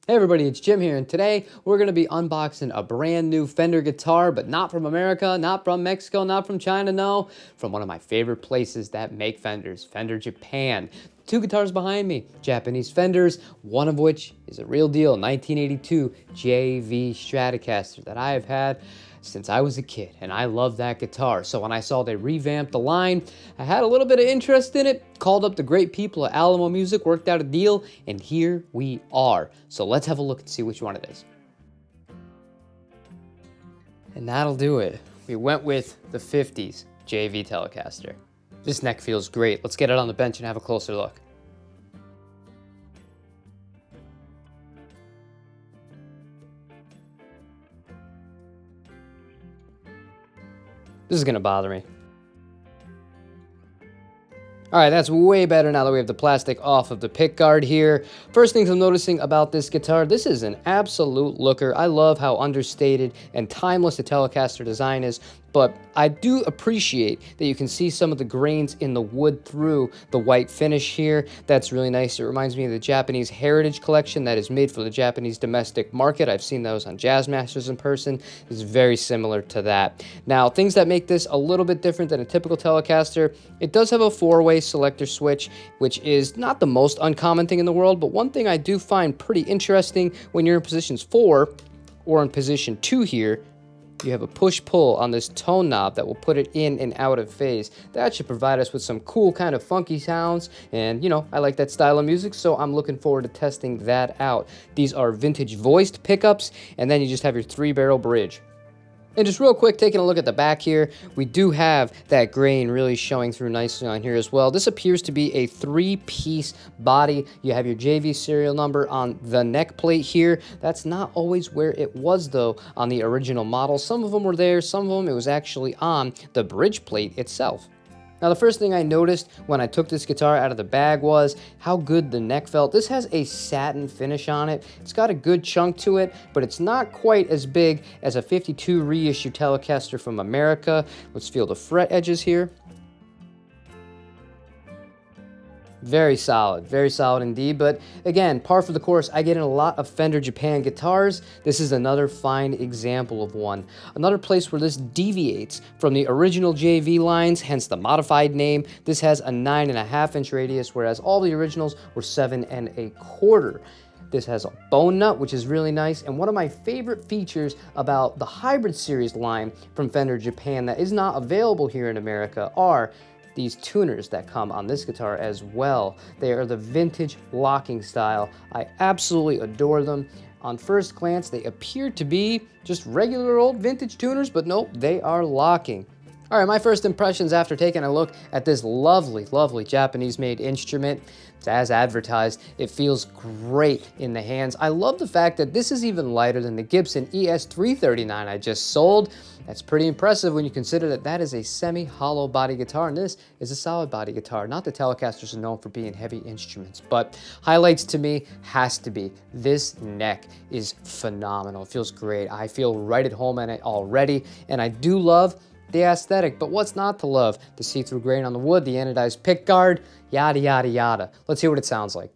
Hey everybody, it's Jim here, and today we're going to be unboxing a brand new Fender guitar, but not from America, not from Mexico, not from China, no, from one of my favorite places that make Fenders, Fender Japan. Two guitars behind me, Japanese Fenders, one of which is a real deal, 1982 JV Stratocaster that I have had since I was a kid, and I love that guitar. So when I saw they revamped the line, I had a little bit of interest in it, called up the great people at Alamo Music, worked out a deal, and here we are. So let's have a look and see which one it is. And that'll do it. We went with the 50's JV Telecaster. This neck feels great. Let's get it on the bench and have a closer look. This is gonna bother me. All right, that's way better now that we have the plastic off of the pick guard here. First things I'm noticing about this guitar, this is an absolute looker. I love how understated and timeless the Telecaster design is, but I do appreciate that you can see some of the grains in the wood through the white finish here. That's really nice. It reminds me of the Japanese Heritage Collection that is made for the Japanese domestic market. I've seen those on Jazz Masters in person. It's very similar to that. Now, things that make this a little bit different than a typical Telecaster, it does have a four-way selector switch, which is not the most uncommon thing in the world, but one thing I do find pretty interesting when you're in positions 4 or in position 2 here, you have a push-pull on this tone knob that will put it in and out of phase. That should provide us with some cool kind of funky sounds, and you know, I like that style of music, so I'm looking forward to testing that out. These are vintage voiced pickups, and then you just have your 3-barrel bridge. And just real quick, taking a look at the back here, we do have that grain really showing through nicely on here as well. This appears to be a 3-piece body. You have your JV serial number on the neck plate here. That's not always where it was, though, on the original model. Some of them were there, some of them it was actually on the bridge plate itself. Now, the first thing I noticed when I took this guitar out of the bag was how good the neck felt. This has a satin finish on it. It's got a good chunk to it, but it's not quite as big as a 52 reissue Telecaster from America. Let's feel the fret edges here. Very solid indeed, but again, par for the course. I get in a lot of Fender Japan guitars. This is another fine example of one. Another place where this deviates from the original JV lines, hence the modified name. This has a 9.5-inch radius, whereas all the originals were 7.25. This has a bone nut, which is really nice, and one of my favorite features about the Hybrid Series line from Fender Japan that is not available here in America are these tuners that come on this guitar as well. They are the vintage locking style. I absolutely adore them. On first glance, they appear to be just regular old vintage tuners, but nope, they are locking. All right, my first impressions after taking a look at this lovely Japanese-made instrument. It's as advertised. It feels great in the hands. I love the fact that this is even lighter than the Gibson ES339 I just sold. That's pretty impressive when you consider that that is a semi-hollow body guitar, and this is a solid body guitar. Not that Telecasters are known for being heavy instruments, but highlights to me has to be this neck is phenomenal. It feels great. I feel right at home in it already, and I do love the aesthetic, but what's not to love? The see-through grain on the wood, the anodized pick guard, yada, yada, yada. Let's hear what it sounds like.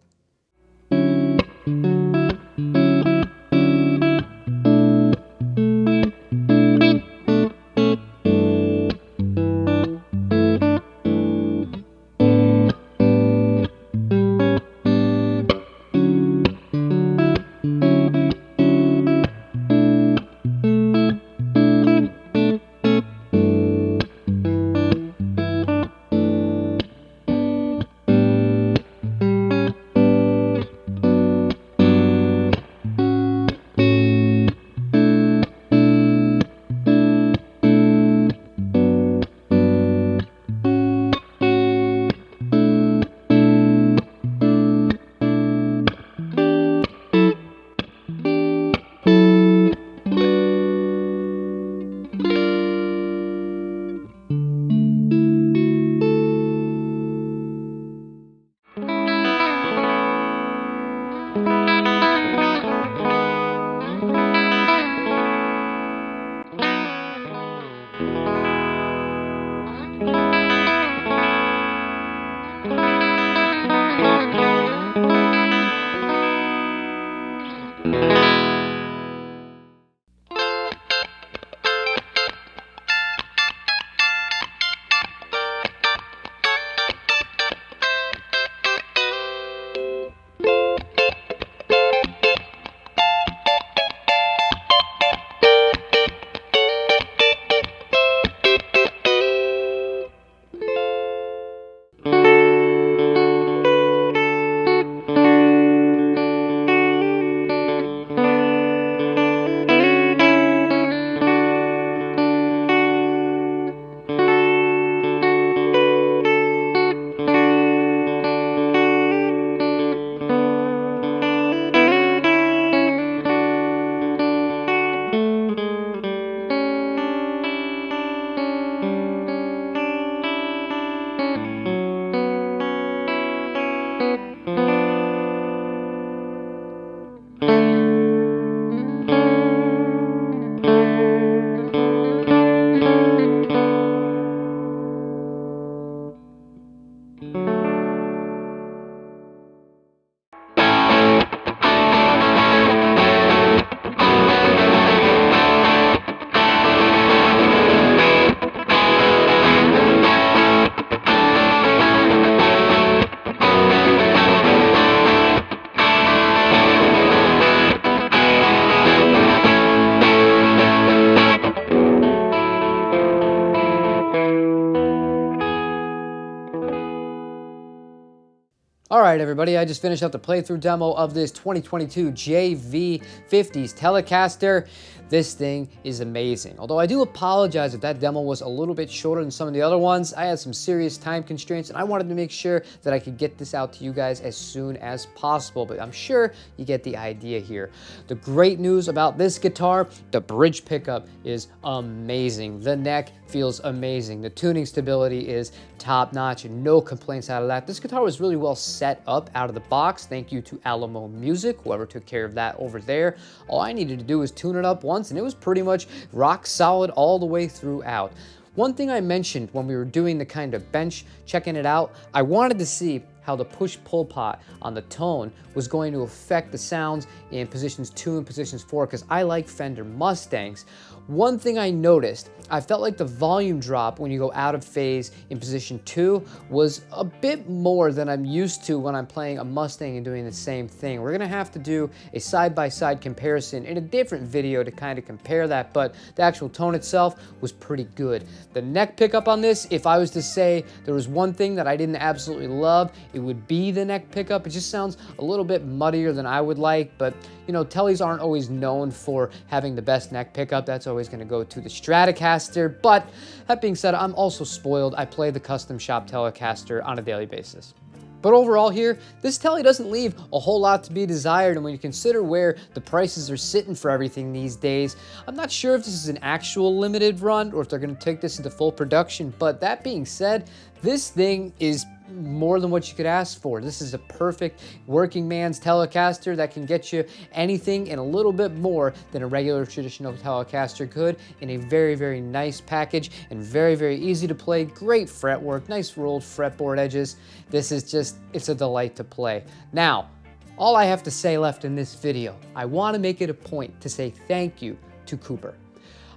All right, everybody, I just finished up the playthrough demo of this 2022 JV 50's Telecaster. This thing is amazing. Although I do apologize if that demo was a little bit shorter than some of the other ones. I had some serious time constraints and I wanted to make sure that I could get this out to you guys as soon as possible, but I'm sure you get the idea here. The great news about this guitar, the bridge pickup is amazing. The neck feels amazing. The tuning stability is top notch and no complaints out of that. This guitar was really well set up out of the box. Thank you to Alamo Music, whoever took care of that over there. All I needed to do was tune it up once and it was pretty much rock solid all the way throughout. One thing I mentioned when we were doing the kind of bench, checking it out, I wanted to see how the push-pull pot on the tone was going to affect the sounds in positions 2 and positions 4, because I like Fender Mustangs. One thing I noticed, I felt like the volume drop when you go out of phase in position 2 was a bit more than I'm used to when I'm playing a Mustang and doing the same thing. We're gonna have to do a side-by-side comparison in a different video to kind of compare that, but the actual tone itself was pretty good. The neck pickup on this, if I was to say there was one thing that I didn't absolutely love, it would be the neck pickup. It just sounds a little bit muddier than I would like, but you know, Tellies aren't always known for having the best neck pickup. That's always going to go to the Stratocaster. But that being said, I'm also spoiled. I play the custom shop Telecaster on a daily basis. But overall here, this Telly doesn't leave a whole lot to be desired, and when you consider where the prices are sitting for everything these days, I'm not sure if this is an actual limited run or if they're going to take this into full production. But that being said, this thing is more than what you could ask for. This is a perfect working man's Telecaster that can get you anything and a little bit more than a regular traditional Telecaster could in a very, very nice package and very, very easy to play. Great fretwork, nice rolled fretboard edges. This is just, it's a delight to play. Now, all I have to say left in this video, I want to make it a point to say thank you to Cooper.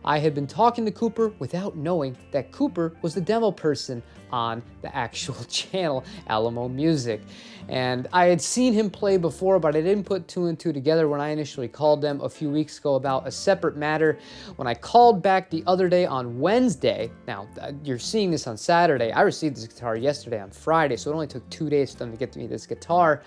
I had been talking to Cooper without knowing that Cooper was the demo person on the actual channel, Alamo Music. And I had seen him play before, but I didn't put 2 and 2 together when I initially called them a few weeks ago about a separate matter. When I called back the other day on Wednesday, now you're seeing this on Saturday, I received this guitar yesterday on Friday, so it only took 2 days for them to get to me this guitar.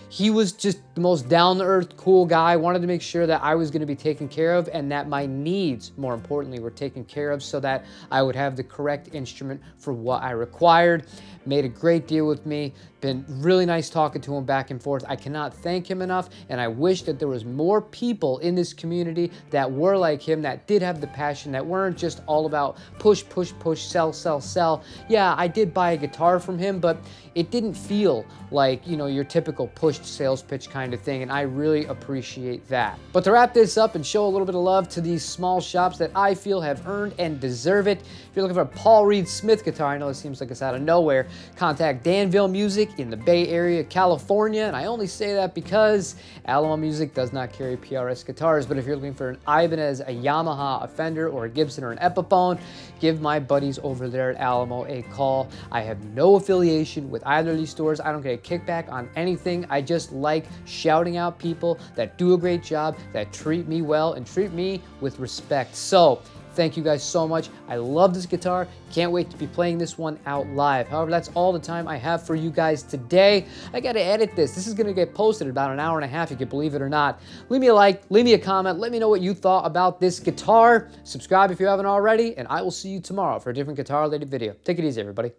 He was just the most down-to-earth, cool guy. Wanted to make sure that I was going to be taken care of and that my needs, more importantly, were taken care of so that I would have the correct instrument for what I required. Made a great deal with me. Been really nice talking to him back and forth. I cannot thank him enough, and I wish that there was more people in this community that were like him, that did have the passion, that weren't just all about push, push, push, sell, sell, sell. Yeah, I did buy a guitar from him, but it didn't feel like, you know, your typical push, polished sales pitch kind of thing, and I really appreciate that. But to wrap this up and show a little bit of love to these small shops that I feel have earned and deserve it, if you're looking for a Paul Reed Smith guitar, I know it seems like it's out of nowhere, contact Danville Music in the Bay Area, California, and I only say that because Alamo Music does not carry PRS guitars, but if you're looking for an Ibanez, a Yamaha, a Fender, or a Gibson, or an Epiphone, give my buddies over there at Alamo a call. I have no affiliation with either of these stores. I don't get a kickback on anything. I just like shouting out people that do a great job, that treat me well, and treat me with respect. So, thank you guys so much. I love this guitar. Can't wait to be playing this one out live. However, that's all the time I have for you guys today. I got to edit this. This is going to get posted in about an hour and a half, you can believe it or not. Leave me a like, leave me a comment. Let me know what you thought about this guitar. Subscribe if you haven't already, and I will see you tomorrow for a different guitar-related video. Take it easy, everybody.